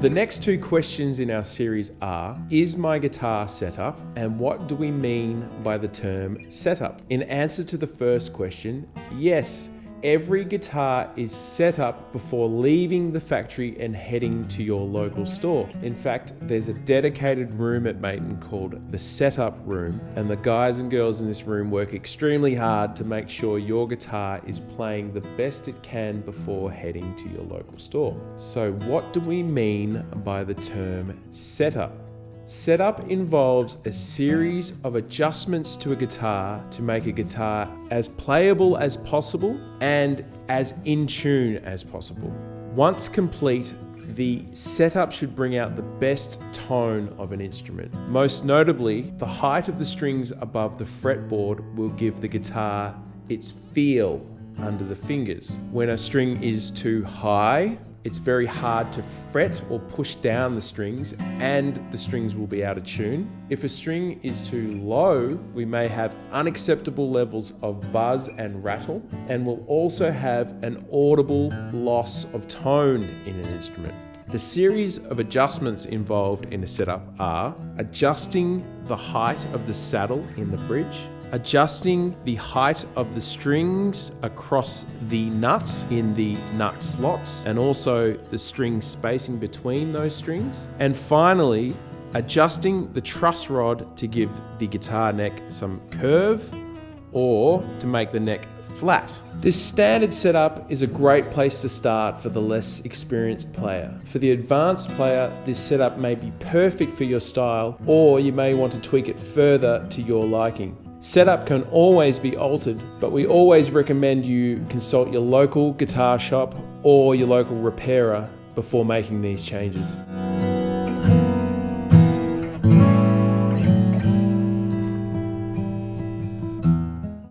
The next two questions in our series are, is my guitar set up? And what do we mean by the term setup? In answer to the first question, yes. Every guitar is set up before leaving the factory and heading to your local store. In fact, there's a dedicated room at Maton called the setup room, and the guys and girls in this room work extremely hard to make sure your guitar is playing the best it can before heading to your local store. So what do we mean by the term setup? Setup involves a series of adjustments to a guitar to make a guitar as playable as possible and as in tune as possible. Once complete, the setup should bring out the best tone of an instrument. Most notably, the height of the strings above the fretboard will give the guitar its feel under the fingers. When a string is too high, it's very hard to fret or push down the strings, and the strings will be out of tune. If a string is too low, we may have unacceptable levels of buzz and rattle, and we'll also have an audible loss of tone in an instrument. The series of adjustments involved in a setup are adjusting the height of the saddle in the bridge, adjusting the height of the strings across the nuts in the nut slots, and also the string spacing between those strings. And finally, adjusting the truss rod to give the guitar neck some curve or to make the neck flat. This standard setup is a great place to start for the less experienced player. For the advanced player, this setup may be perfect for your style, or you may want to tweak it further to your liking. Setup can always be altered, but we always recommend you consult your local guitar shop or your local repairer before making these changes.